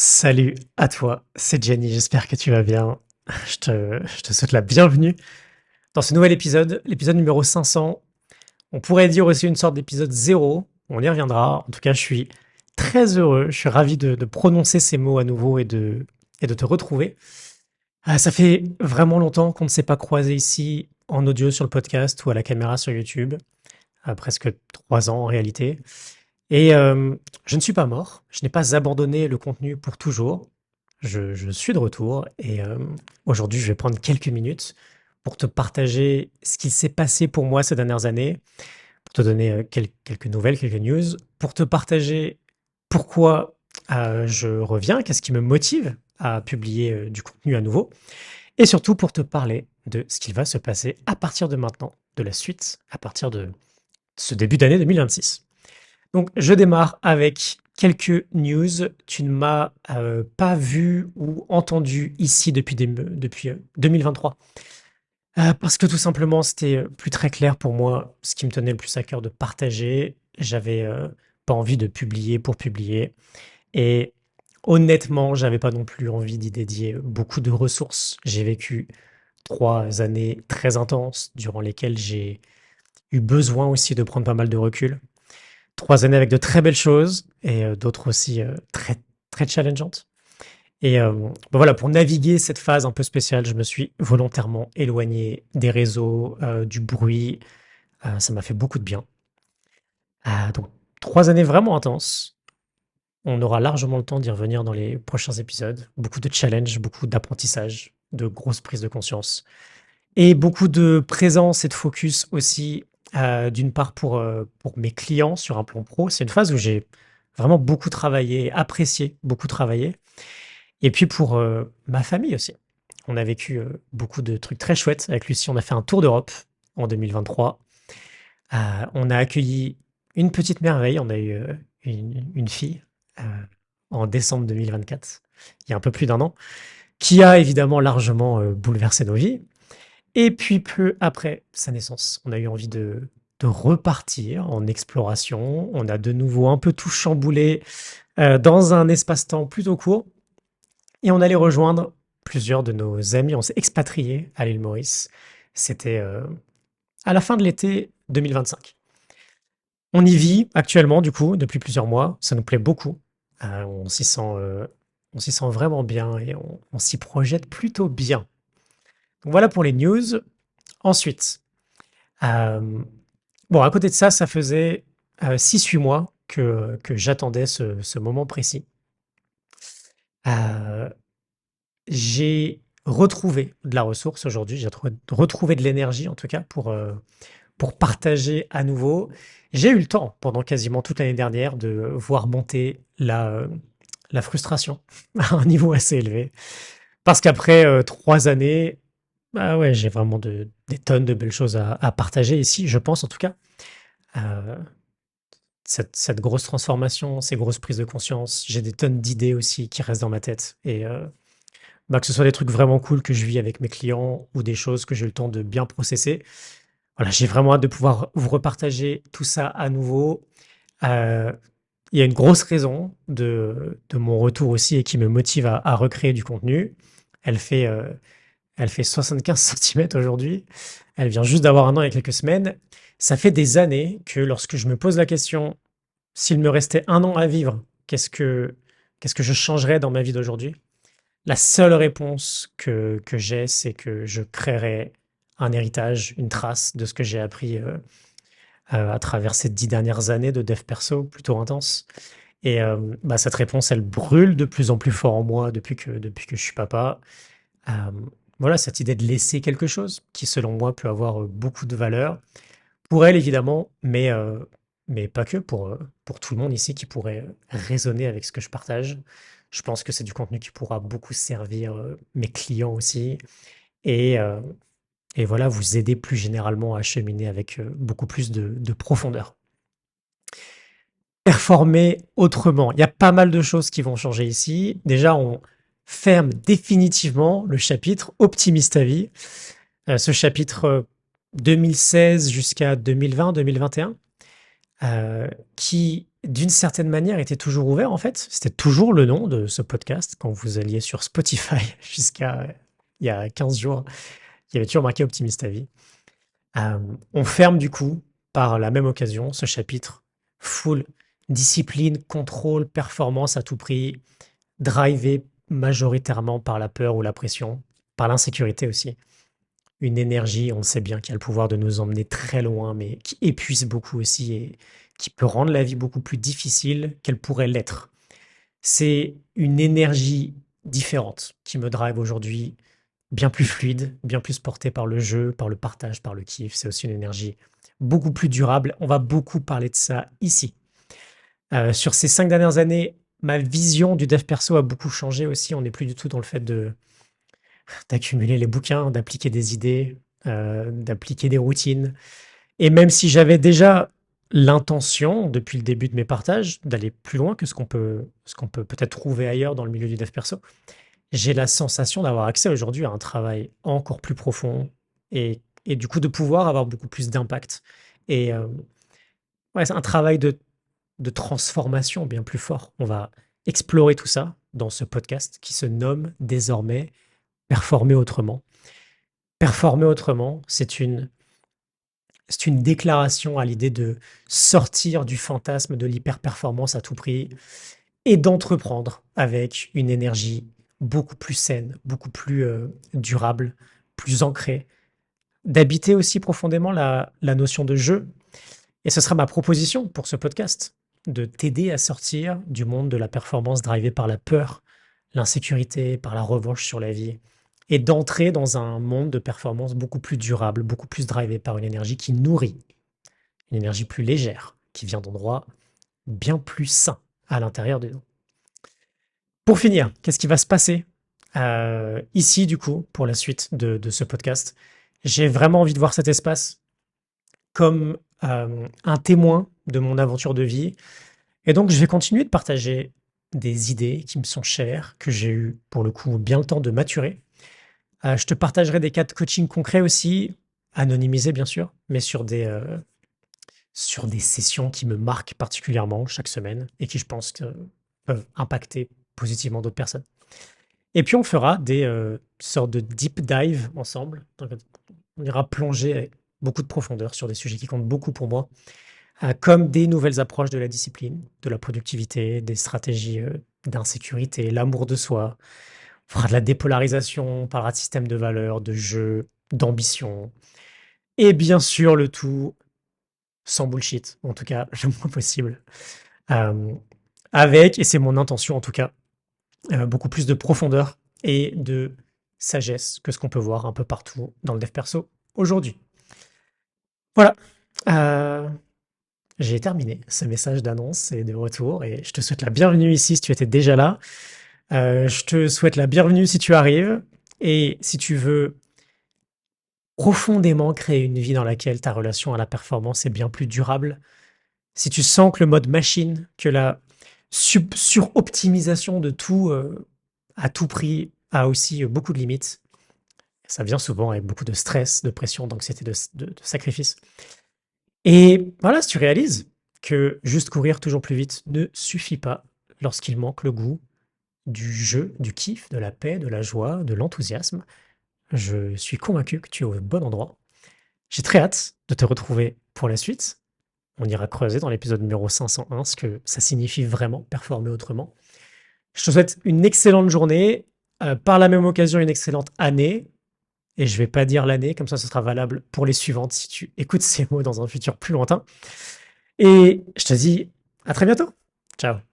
Salut à toi, c'est Jenny, j'espère que tu vas bien. Je te souhaite la bienvenue dans ce nouvel épisode, l'épisode numéro 500. On pourrait dire aussi une sorte d'épisode zéro, on y reviendra. En tout cas, je suis très heureux, je suis ravi de prononcer ces mots à nouveau et de te retrouver. Ça fait vraiment longtemps qu'on ne s'est pas croisé ici en audio sur le podcast ou à la caméra sur YouTube, presque 3 ans en réalité. Et je ne suis pas mort, je n'ai pas abandonné le contenu pour toujours. Je suis de retour et aujourd'hui, je vais prendre quelques minutes pour te partager ce qui s'est passé pour moi ces dernières années, pour te donner quelques nouvelles, quelques news, pour te partager pourquoi je reviens, qu'est-ce qui me motive à publier du contenu à nouveau, et surtout pour te parler de ce qui va se passer à partir de maintenant, de la suite, à partir de ce début d'année 2026. Donc, je démarre avec quelques news. Tu ne m'as pas vu ou entendu ici depuis 2023. Parce que tout simplement, c'était plus très clair pour moi ce qui me tenait le plus à cœur de partager. J'avais pas envie de publier pour publier. Et honnêtement, j'avais pas non plus envie d'y dédier beaucoup de ressources. J'ai vécu 3 années très intenses durant lesquelles j'ai eu besoin aussi de prendre pas mal de recul. 3 années avec de très belles choses et d'autres aussi très, très challengeantes. Et voilà, pour naviguer cette phase un peu spéciale, je me suis volontairement éloigné des réseaux, du bruit. Ça m'a fait beaucoup de bien. Donc, 3 années vraiment intenses. On aura largement le temps d'y revenir dans les prochains épisodes. Beaucoup de challenges, beaucoup d'apprentissage, de grosses prises de conscience. Et beaucoup de présence et de focus aussi, d'une part pour mes clients sur un plan pro. C'est une phase où j'ai vraiment beaucoup travaillé, apprécié beaucoup travaillé. Et puis pour ma famille aussi. On a vécu beaucoup de trucs très chouettes avec Lucie. On a fait un tour d'Europe en 2023. On a accueilli une petite merveille. On a eu une fille euh, en décembre 2024, il y a un peu plus d'1 an, qui a évidemment largement bouleversé nos vies. Et puis peu après sa naissance, on a eu envie de repartir en exploration. On a de nouveau un peu tout chamboulé dans un espace-temps plutôt court. Et on allait rejoindre plusieurs de nos amis. On s'est expatriés à l'île Maurice. C'était à la fin de l'été 2025. On y vit actuellement, du coup, depuis plusieurs mois. Ça nous plaît beaucoup. On s'y sent vraiment bien et on s'y projette plutôt bien. Donc voilà pour les news. Ensuite, euh, bon, à côté de ça, ça faisait 6-8 mois que j'attendais ce moment précis. Euh, j'ai retrouvé de la ressource aujourd'hui, j'ai retrouvé de l'énergie en tout cas pour partager à nouveau. J'ai eu le temps pendant quasiment toute l'année dernière de voir monter la frustration à un niveau assez élevé. Parce qu'après 3 années, bah ouais, j'ai vraiment des tonnes de belles choses à partager ici, je pense en tout cas. Euh, cette grosse transformation, ces grosses prises de conscience. J'ai des tonnes d'idées aussi qui restent dans ma tête. Et bah, que ce soit des trucs vraiment cool que je vis avec mes clients ou des choses que j'ai eu le temps de bien processer. Voilà, j'ai vraiment hâte de pouvoir vous repartager tout ça à nouveau. Euh, il y a une grosse raison de mon retour aussi et qui me motive à recréer du contenu. Elle fait, euh, elle fait 75 centimètres aujourd'hui. Elle vient juste d'avoir 1 an il y a quelques semaines. Ça fait des années que lorsque je me pose la question, s'il me restait 1 an à vivre, qu'est-ce que je changerais dans ma vie d'aujourd'hui? La seule réponse que j'ai, c'est que je créerais un héritage, une trace de ce que j'ai appris à travers ces 10 dernières années de dev perso plutôt intense. Et bah, cette réponse, elle brûle de plus en plus fort en moi depuis que je suis papa. Euh, voilà, cette idée de laisser quelque chose qui, selon moi, peut avoir beaucoup de valeur. Pour elle, évidemment, mais pas que, pour tout le monde ici qui pourrait résonner avec ce que je partage. Je pense que c'est du contenu qui pourra beaucoup servir mes clients aussi et, euh, et voilà, vous aider plus généralement à cheminer avec beaucoup plus de profondeur. Performer autrement. Il y a pas mal de choses qui vont changer ici. Déjà, on ferme définitivement le chapitre Optimise ta vie. Ce chapitre 2016 jusqu'à 2020-2021. Qui d'une certaine manière, était toujours ouvert en fait. C'était toujours le nom de ce podcast quand vous alliez sur Spotify jusqu'à il y a 15 jours. Il y avait toujours marqué Optimise ta vie. On ferme du coup, par la même occasion, ce chapitre full discipline, contrôle, performance à tout prix, drivé majoritairement par la peur ou la pression, par l'insécurité aussi. Une énergie, on le sait bien, qui a le pouvoir de nous emmener très loin, mais qui épuise beaucoup aussi et qui peut rendre la vie beaucoup plus difficile qu'elle pourrait l'être. C'est une énergie différente qui me drive aujourd'hui, bien plus fluide, bien plus portée par le jeu, par le partage, par le kiff. C'est aussi une énergie beaucoup plus durable. On va beaucoup parler de ça ici. Sur ces 5 dernières années, ma vision du dev perso a beaucoup changé aussi. On n'est plus du tout dans le fait d'accumuler les bouquins, d'appliquer des idées, d'appliquer des routines. Et même si j'avais déjà l'intention, depuis le début de mes partages, d'aller plus loin que ce qu'on peut peut-être trouver ailleurs dans le milieu du dev perso, j'ai la sensation d'avoir accès aujourd'hui à un travail encore plus profond et du coup de pouvoir avoir beaucoup plus d'impact. Et ouais, c'est un travail de transformation bien plus fort. On va explorer tout ça dans ce podcast qui se nomme désormais Performer autrement. Performer autrement, c'est une déclaration à l'idée de sortir du fantasme de l'hyper-performance à tout prix et d'entreprendre avec une énergie beaucoup plus saine, beaucoup plus durable, plus ancrée, d'habiter aussi profondément la notion de jeu. Et ce sera ma proposition pour ce podcast, de t'aider à sortir du monde de la performance drivée par la peur, l'insécurité, par la revanche sur la vie, et d'entrer dans un monde de performance beaucoup plus durable, beaucoup plus drivé par une énergie qui nourrit, une énergie plus légère, qui vient d'endroits bien plus sains à l'intérieur de nous. Pour finir, qu'est-ce qui va se passer ici, du coup, pour la suite de ce podcast? J'ai vraiment envie de voir cet espace comme un témoin de mon aventure de vie. Et donc, je vais continuer de partager des idées qui me sont chères, que j'ai eu, pour le coup, bien le temps de maturer. Je te partagerai des cas de coaching concrets aussi, anonymisés bien sûr, mais sur des sessions qui me marquent particulièrement chaque semaine et qui, je pense, peuvent impacter positivement d'autres personnes. Et puis, on fera des sortes de deep dive ensemble. Donc, on ira plonger avec beaucoup de profondeur sur des sujets qui comptent beaucoup pour moi, comme des nouvelles approches de la discipline, de la productivité, des stratégies d'insécurité, l'amour de soi. On fera de la dépolarisation, on parlera de système de valeurs, de jeu, d'ambition. Et bien sûr, le tout sans bullshit, en tout cas le moins possible. Euh, Avec, et c'est mon intention en tout cas, beaucoup plus de profondeur et de sagesse que ce qu'on peut voir un peu partout dans le dev perso aujourd'hui. Voilà, euh, j'ai terminé ce message d'annonce et de retour et je te souhaite la bienvenue ici si tu étais déjà là. Je te souhaite la bienvenue si tu arrives et si tu veux profondément créer une vie dans laquelle ta relation à la performance est bien plus durable, si tu sens que le mode machine, que la suroptimisation de tout à tout prix a aussi beaucoup de limites, ça vient souvent avec beaucoup de stress, de pression, d'anxiété, de sacrifice. Et voilà, si tu réalises que juste courir toujours plus vite ne suffit pas lorsqu'il manque le goût du jeu, du kiff, de la paix, de la joie, de l'enthousiasme, je suis convaincu que tu es au bon endroit. J'ai très hâte de te retrouver pour la suite. On ira creuser dans l'épisode numéro 501 ce que ça signifie vraiment performer autrement. Je te souhaite une excellente journée, par la même occasion une excellente année. Et je vais pas dire l'année, comme ça ce sera valable pour les suivantes si tu écoutes ces mots dans un futur plus lointain. Et je te dis à très bientôt. Ciao.